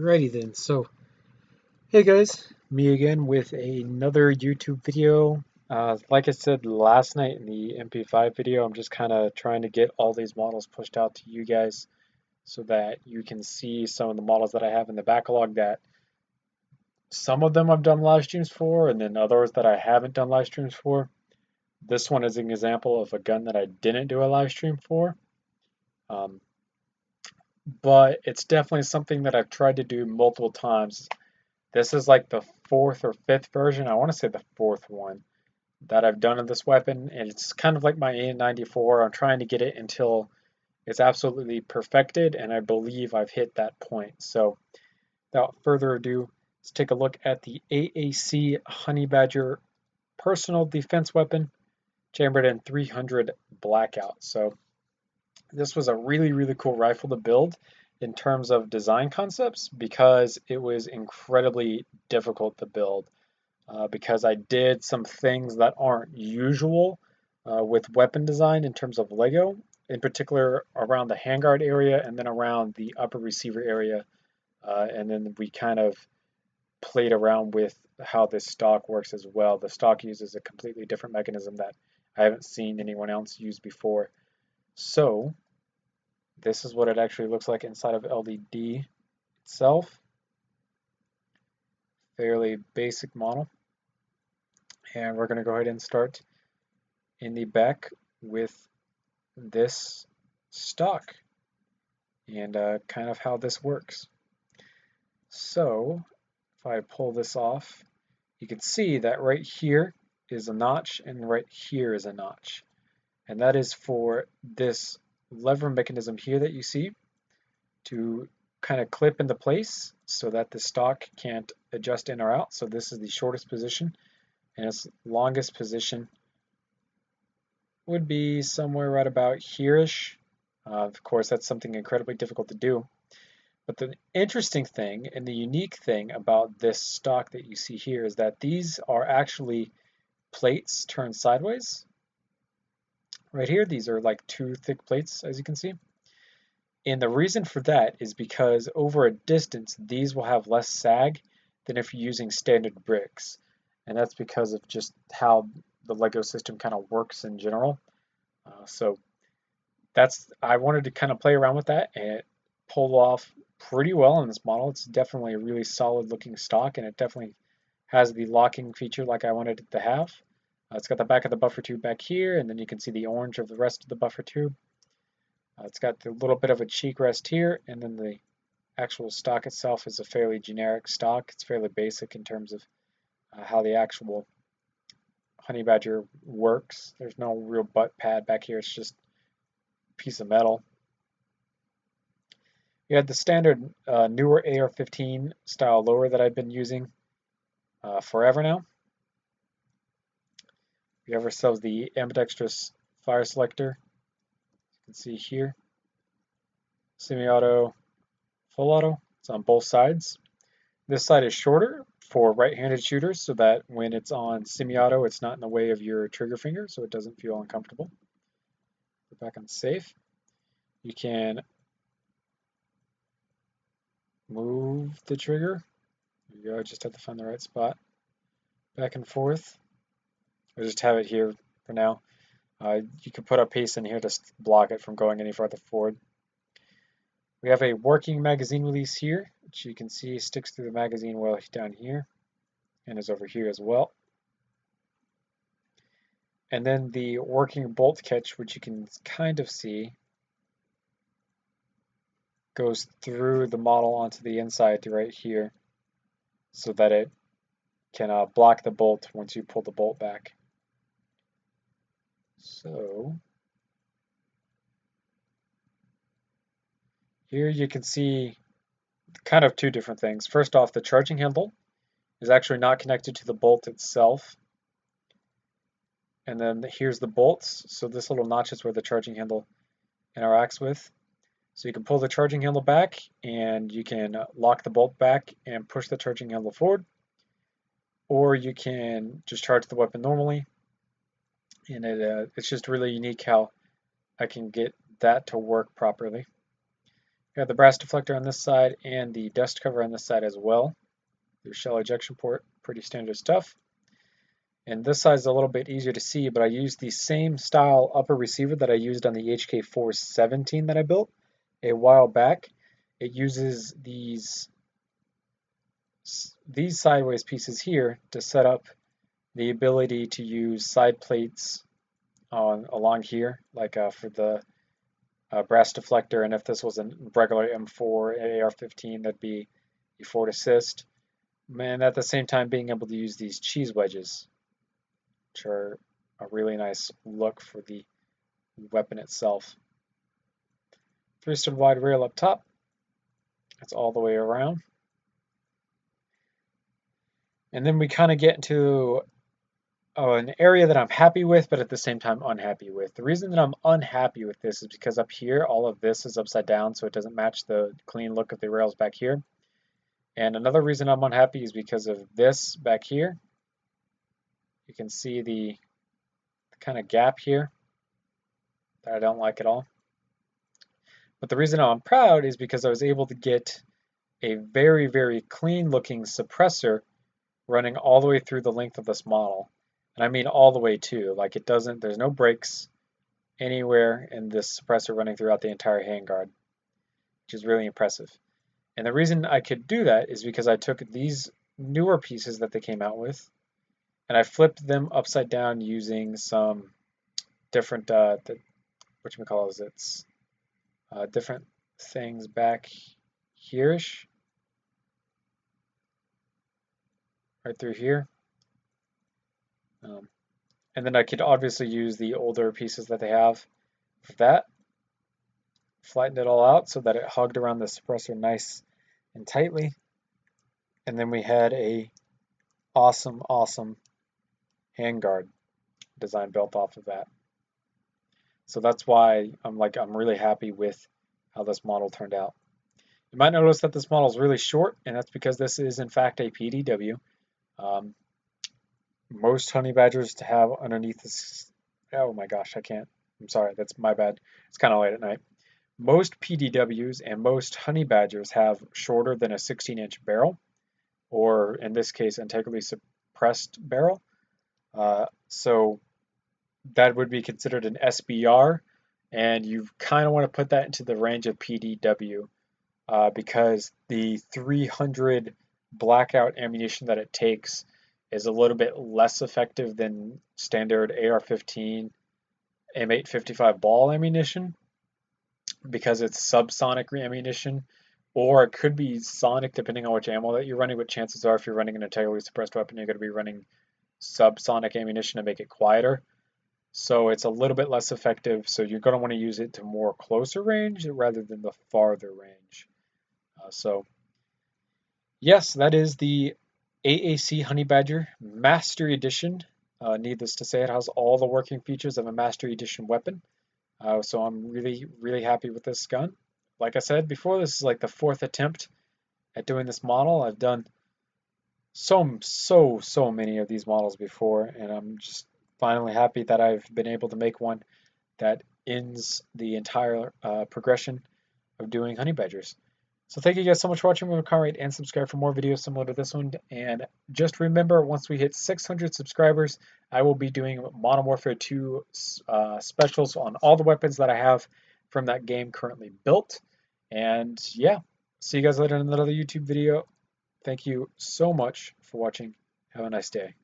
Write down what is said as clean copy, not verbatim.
Alrighty then, so hey guys, me again with another YouTube video. Like I said last night in the MP5 video, I'm just kind of trying to get all these models pushed out to you guys so that you can see some of the models that I have in the backlog that some of them I've done live streams for and then others that I haven't done live streams for. This one is an example of a gun that I didn't do a live stream for. Um, but it's definitely something that I've tried to do multiple times. This is like the fourth or fifth version, I want to say the fourth one that I've done of this weapon, and it's kind of like my A94. I'm trying to get it until it's absolutely perfected, and I believe I've hit that point. So without further ado, let's take a look at the AAC Honey Badger personal defense weapon, chambered in 300 Blackout. So this was a really cool rifle to build in terms of design concepts because it was incredibly difficult to build because I did some things that aren't usual with weapon design in terms of Lego, in particular around the handguard area and then around the upper receiver area. And then we kind of played around with how this stock works as well. The stock uses a completely different mechanism that I haven't seen anyone else use before. So this is what it actually looks like inside of LDD itself. Fairly basic model. And we're going to go ahead and start in the back with this stock and kind of how this works. So if I pull this off, you can see that right here is a notch and right here is a notch. And that is for this lever mechanism here that you see to kind of clip into place so that the stock can't adjust in or out. So this is the shortest position, and its longest position would be somewhere right about here-ish. Of course, that's something incredibly difficult to do. But the interesting thing and the unique thing about this stock that you see here is that these are actually plates turned sideways. Right here, these are like two thick plates, as you can see. And the reason for that is because over a distance, these will have less sag than if you're using standard bricks. And that's because of just how the Lego system kind of works in general. So I wanted to kind of play around with that, and it pulled off pretty well in this model. It's definitely a really solid looking stock, and it definitely has the locking feature like I wanted it to have. It's got the back of the buffer tube back here, and then you can see the orange of the rest of the buffer tube. It's got a little bit of a cheek rest here, and then the actual stock itself is a fairly generic stock. It's fairly basic in terms of how the actual Honey Badger works. There's no real butt pad back here, it's just a piece of metal. You had the standard newer AR-15 style lower that I've been using forever now. We have ourselves the ambidextrous fire selector. You can see here, semi-auto, full auto. It's on both sides. This side is shorter for right-handed shooters so that when it's on semi-auto, it's not in the way of your trigger finger, so it doesn't feel uncomfortable. Put back on safe. You can move the trigger. There you go, I just have to find the right spot. Back and forth. I just have it here for now. You can put a piece in here to block it from going any further forward. We have a working magazine release here, which you can see sticks through the magazine well down here, and is over here as well. And then the working bolt catch, which you can kind of see, goes through the model onto the inside to right here, so that it can block the bolt once you pull the bolt back. So here you can see kind of two different things. First off, the charging handle is actually not connected to the bolt itself. And then here's the bolts. So this little notch is where the charging handle interacts with. So you can pull the charging handle back and you can lock the bolt back and push the charging handle forward. Or you can just charge the weapon normally. And it's just really unique how I can get that to work properly. We have the brass deflector on this side and the dust cover on this side as well. Your shell ejection port, pretty standard stuff. And this side is a little bit easier to see, but I used the same style upper receiver that I used on the HK417 that I built a while back. It uses these sideways pieces here to set up the ability to use side plates along here, like for the brass deflector, and if this was a regular M4 AR-15, that'd be a forward assist. And at the same time being able to use these cheese wedges, which are a really nice look for the weapon itself. 3-stud wide rail up top. That's all the way around. And then we kind of get into an area that I'm happy with, but at the same time unhappy with. The reason that I'm unhappy with this is because up here, all of this is upside down, so it doesn't match the clean look of the rails back here. And another reason I'm unhappy is because of this back here. You can see the kind of gap here that I don't like at all. But the reason I'm proud is because I was able to get a very, very clean looking suppressor running all the way through the length of this model. And I mean all the way too, like there's no breaks anywhere in this suppressor running throughout the entire handguard, which is really impressive. And the reason I could do that is because I took these newer pieces that they came out with and I flipped them upside down using some different, different things back here-ish, right through here. And then I could obviously use the older pieces that they have for that. Flattened it all out so that it hugged around the suppressor nice and tightly. And then we had a awesome, awesome handguard design built off of that. So that's why I'm really happy with how this model turned out. You might notice that this model is really short, and that's because this is in fact a PDW. Most honey badgers to have underneath this, oh my gosh, I'm sorry, that's my bad. It's kind of late at night. Most PDWs and most honey badgers have shorter than a 16-inch barrel, or in this case, integrally suppressed barrel. So that would be considered an SBR, and you kind of want to put that into the range of PDW because the 300 blackout ammunition that it takes is a little bit less effective than standard AR-15 M855 ball ammunition because it's subsonic ammunition, or it could be sonic depending on which ammo that you're running, but chances are if you're running an integrally suppressed weapon, you're going to be running subsonic ammunition to make it quieter. So it's a little bit less effective, so you're going to want to use it to more closer range rather than the farther range. So yes, that is the AAC Honey Badger Mastery Edition. Needless to say, it has all the working features of a Mastery Edition weapon. So I'm really, really happy with this gun. Like I said before, this is like the 4th attempt at doing this model. I've done so many of these models before, and I'm just finally happy that I've been able to make one that ends the entire progression of doing honey badgers. So thank you guys so much for watching. Remember to comment, rate, and subscribe for more videos similar to this one. And just remember, once we hit 600 subscribers, I will be doing Modern Warfare 2 specials on all the weapons that I have from that game currently built. And yeah, see you guys later in another YouTube video. Thank you so much for watching. Have a nice day.